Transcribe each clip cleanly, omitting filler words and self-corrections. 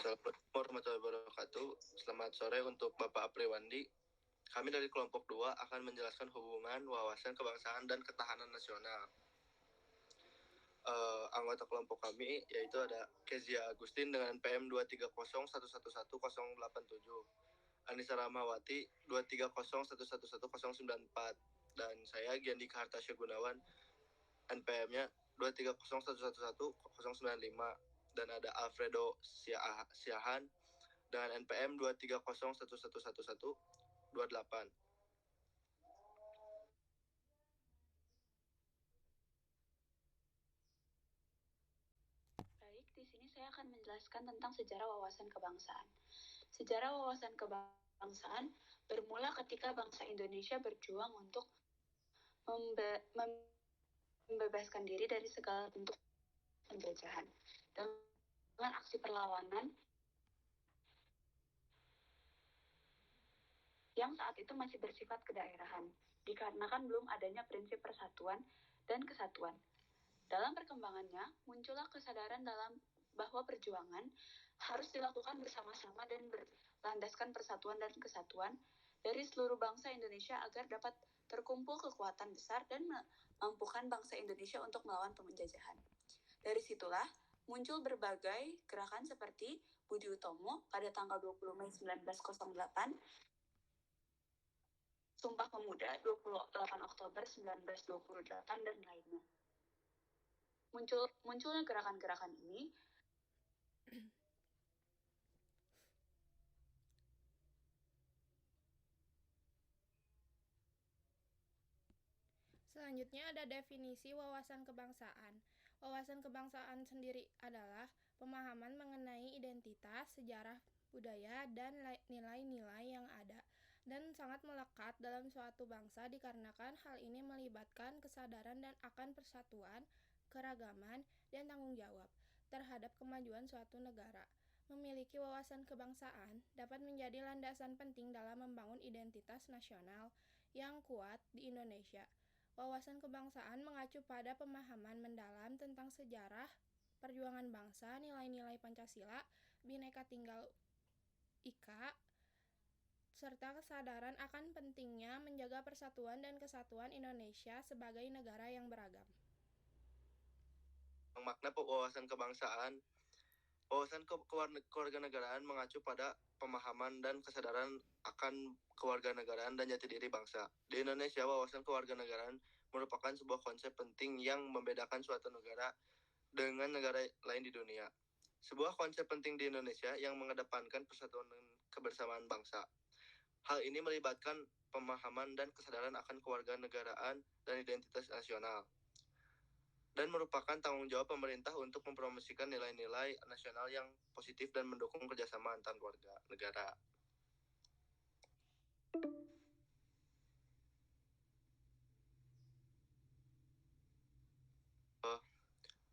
Assalamualaikum warahmatullahi wabarakatuh. Selamat sore untuk Bapak Apriwandi. Kami dari kelompok 2 akan menjelaskan hubungan wawasan kebangsaan dan ketahanan nasional. Anggota kelompok kami yaitu ada Kezia Agustin dengan PM 230111087, Anissa Rahmawati 230111094, dan saya Giandika Hartasya Gunawan, NPM-nya 230111095, dan ada Alfredo Siahan dengan NPM 230111128. Baik, di sini saya akan menjelaskan tentang sejarah wawasan kebangsaan. Sejarah wawasan kebangsaan bermula ketika bangsa Indonesia berjuang untuk membebaskan diri dari segala bentuk penjajahan. Dengan aksi perlawanan yang saat itu masih bersifat kedaerahan, dikarenakan belum adanya prinsip persatuan dan kesatuan. Dalam perkembangannya, muncullah kesadaran bahwa perjuangan harus dilakukan bersama-sama dan berlandaskan persatuan dan kesatuan dari seluruh bangsa Indonesia agar dapat terkumpul kekuatan besar dan memampukan bangsa Indonesia untuk melawan penjajahan. Dari situlah muncul berbagai gerakan seperti Budi Utomo pada tanggal 20 Mei 1908, Sumpah Pemuda 28 Oktober 1928, dan lainnya. Munculnya gerakan-gerakan ini Selanjutnya ada definisi wawasan kebangsaan. Wawasan kebangsaan sendiri adalah pemahaman mengenai identitas, sejarah, budaya, dan nilai-nilai yang ada dan sangat melekat dalam suatu bangsa dikarenakan hal ini melibatkan kesadaran dan akan persatuan, keragaman, dan tanggung jawab terhadap kemajuan suatu negara. Memiliki wawasan kebangsaan dapat menjadi landasan penting dalam membangun identitas nasional yang kuat di Indonesia. Wawasan kebangsaan mengacu pada pemahaman mendalam tentang sejarah, perjuangan bangsa, nilai-nilai Pancasila, Bhinneka Tunggal Ika, serta kesadaran akan pentingnya menjaga persatuan dan kesatuan Indonesia sebagai negara yang beragam. Makna wawasan kebangsaan. Wawasan kewarganegaraan mengacu pada pemahaman dan kesadaran akan kewarganegaraan dan jati diri bangsa. Di Indonesia, wawasan kewarganegaraan merupakan sebuah konsep penting yang membedakan suatu negara dengan negara lain di dunia. Sebuah konsep penting di Indonesia yang mengedepankan persatuan dan kebersamaan bangsa. Hal ini melibatkan pemahaman dan kesadaran akan kewarganegaraan dan identitas nasional, dan merupakan tanggung jawab pemerintah untuk mempromosikan nilai-nilai nasional yang positif dan mendukung kerjasama antar warga negara.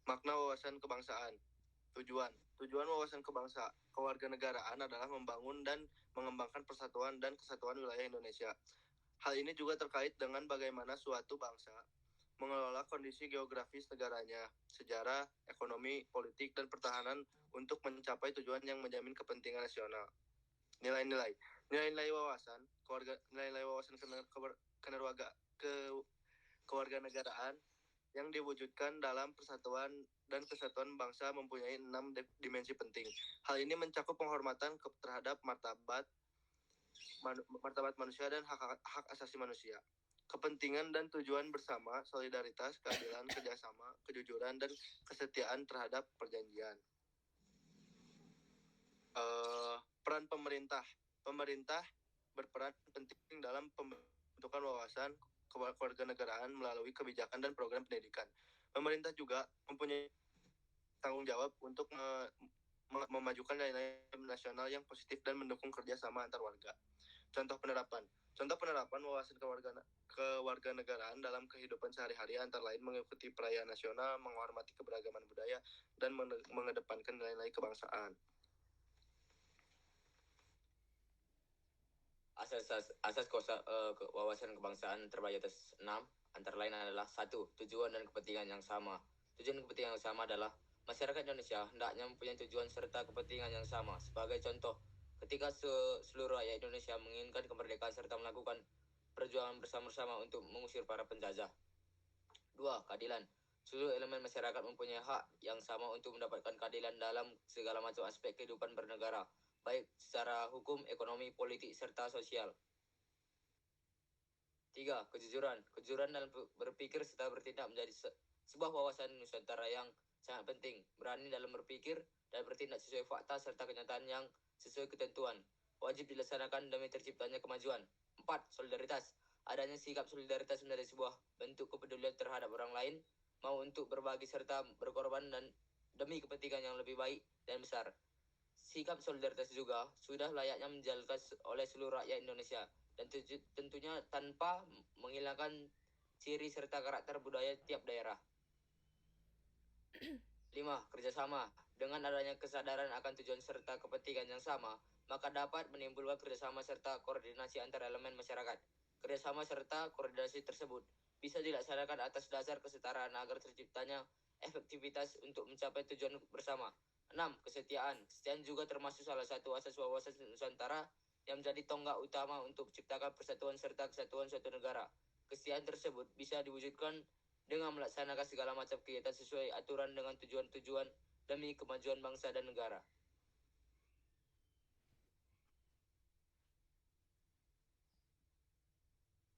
Makna wawasan kebangsaan. Tujuan wawasan kewarganegaraan adalah membangun dan mengembangkan persatuan dan kesatuan wilayah Indonesia. Hal ini juga terkait dengan bagaimana suatu bangsa mengelola kondisi geografis negaranya, sejarah, ekonomi, politik, dan pertahanan untuk mencapai tujuan yang menjamin kepentingan nasional. Nilai-nilai wawasan kewarganegaraan yang diwujudkan dalam persatuan dan kesatuan bangsa mempunyai 6 dimensi penting. Hal ini mencakup penghormatan terhadap martabat manusia dan hak asasi manusia, kepentingan dan tujuan bersama, solidaritas, keadilan, kerjasama, kejujuran, dan kesetiaan terhadap perjanjian. Peran pemerintah berperan penting dalam pembentukan wawasan kewarganegaraan melalui kebijakan dan program pendidikan. Pemerintah juga mempunyai tanggung jawab untuk memajukan nilai nasional yang positif dan mendukung kerjasama antar warga. Contoh penerapan wawasan kewarganegaraan dalam kehidupan sehari-hari antara lain mengikuti perayaan nasional, menghormati keberagaman budaya, dan mengedepankan nilai-nilai kebangsaan. Asas wawasan kebangsaan terbagi atas 6, antara lain adalah 1. Tujuan dan kepentingan yang sama. Tujuan dan kepentingan yang sama adalah Masyarakat Indonesia hendaknya mempunyai tujuan serta kepentingan yang sama. Sebagai contoh, ketika seluruh rakyat Indonesia menginginkan kemerdekaan serta melakukan perjuangan bersama-sama untuk mengusir para penjajah. 2. Keadilan. Seluruh elemen masyarakat mempunyai hak yang sama untuk mendapatkan keadilan dalam segala macam aspek kehidupan bernegara, baik secara hukum, ekonomi, politik, serta sosial. 3. Kejujuran. Kejujuran dalam berpikir serta bertindak menjadi sebuah wawasan Nusantara yang sangat penting. Berani dalam berpikir dan bertindak sesuai fakta serta kenyataan yang sesuai ketentuan. Wajib dilaksanakan demi terciptanya kemajuan. 4. Solidaritas. Adanya sikap solidaritas menjadi sebuah bentuk kepedulian terhadap orang lain, mau untuk berbagi serta berkorban dan demi kepentingan yang lebih baik dan besar. Sikap solidaritas juga sudah layaknya menjalankan oleh seluruh rakyat Indonesia dan tentunya tanpa menghilangkan ciri serta karakter budaya tiap daerah. 5. Kerjasama. Dengan adanya kesadaran akan tujuan serta kepentingan yang sama, maka dapat menimbulkan kerjasama serta koordinasi antar elemen masyarakat. Kerjasama serta koordinasi tersebut bisa dilaksanakan atas dasar kesetaraan agar terciptanya efektivitas untuk mencapai tujuan bersama. 6. Kesetiaan. Kesetiaan juga termasuk salah satu asas wawasan Nusantara yang menjadi tonggak utama untuk menciptakan persatuan serta kesatuan suatu negara. Kesetiaan tersebut bisa diwujudkan dengan melaksanakan segala macam kegiatan sesuai aturan dengan tujuan-tujuan demi kemajuan bangsa dan negara.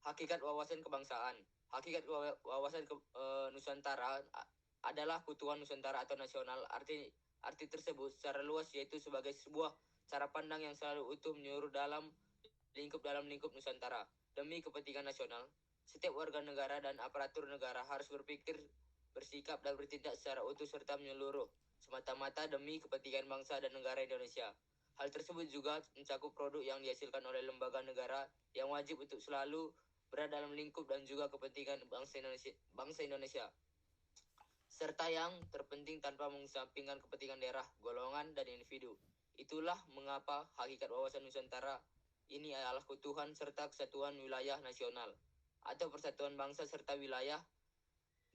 Hakikat wawasan kebangsaan. Hakikat wawasan Nusantara adalah keutuhan Nusantara atau nasional. Arti tersebut secara luas yaitu sebagai sebuah cara pandang yang selalu utuh menyeluruh dalam lingkup Nusantara. Demi kepentingan nasional, setiap warga negara dan aparatur negara harus berpikir, bersikap, dan bertindak secara utuh serta menyeluruh, semata-mata demi kepentingan bangsa dan negara Indonesia. Hal tersebut juga mencakup produk yang dihasilkan oleh lembaga negara yang wajib untuk selalu berada dalam lingkup dan juga kepentingan bangsa Indonesia. Serta yang terpenting tanpa mengesampingkan kepentingan daerah, golongan, dan individu. Itulah mengapa hakikat wawasan Nusantara ini adalah keutuhan serta kesatuan wilayah nasional atau persatuan bangsa serta wilayah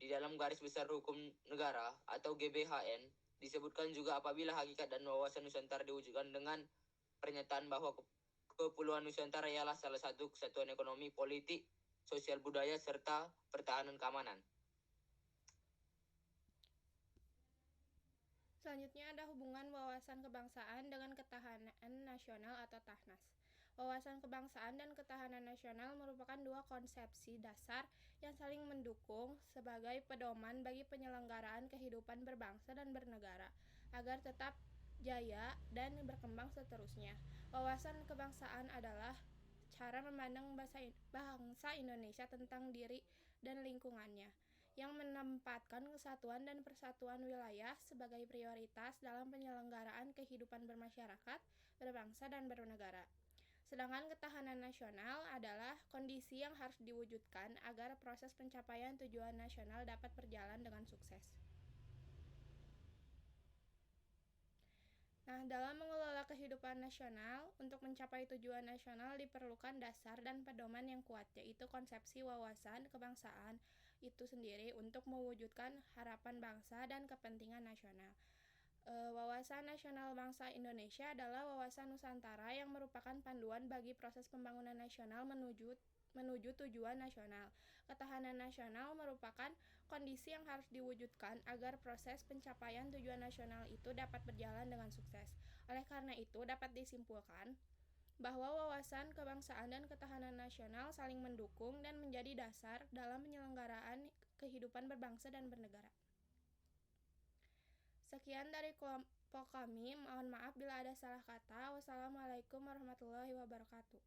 di dalam garis besar hukum negara atau GBHN. Disebutkan juga apabila hakikat dan wawasan Nusantara diwujudkan dengan pernyataan bahwa Kepulauan Nusantara ialah salah satu kesatuan ekonomi, politik, sosial, budaya, serta pertahanan keamanan. Selanjutnya ada hubungan wawasan kebangsaan dengan ketahanan nasional atau TAHNAS. Wawasan kebangsaan dan ketahanan nasional merupakan dua konsepsi dasar yang saling mendukung sebagai pedoman bagi penyelenggaraan kehidupan berbangsa dan bernegara agar tetap jaya dan berkembang seterusnya. Wawasan kebangsaan adalah cara memandang bangsa Indonesia tentang diri dan lingkungannya, yang menempatkan kesatuan dan persatuan wilayah sebagai prioritas dalam penyelenggaraan kehidupan bermasyarakat, berbangsa, dan bernegara. Sedangkan ketahanan nasional adalah kondisi yang harus diwujudkan agar proses pencapaian tujuan nasional dapat berjalan dengan sukses. Nah, dalam mengelola kehidupan nasional, untuk mencapai tujuan nasional diperlukan dasar dan pedoman yang kuat, yaitu konsepsi wawasan kebangsaan itu sendiri untuk mewujudkan harapan bangsa dan kepentingan nasional. Wawasan Nasional Bangsa Indonesia adalah wawasan Nusantara yang merupakan panduan bagi proses pembangunan nasional menuju tujuan nasional. Ketahanan nasional merupakan kondisi yang harus diwujudkan agar proses pencapaian tujuan nasional itu dapat berjalan dengan sukses. Oleh karena itu, dapat disimpulkan bahwa wawasan kebangsaan dan ketahanan nasional saling mendukung dan menjadi dasar dalam penyelenggaraan kehidupan berbangsa dan bernegara. Sekian dari kelompok kami, mohon maaf bila ada salah kata. Wassalamualaikum warahmatullahi wabarakatuh.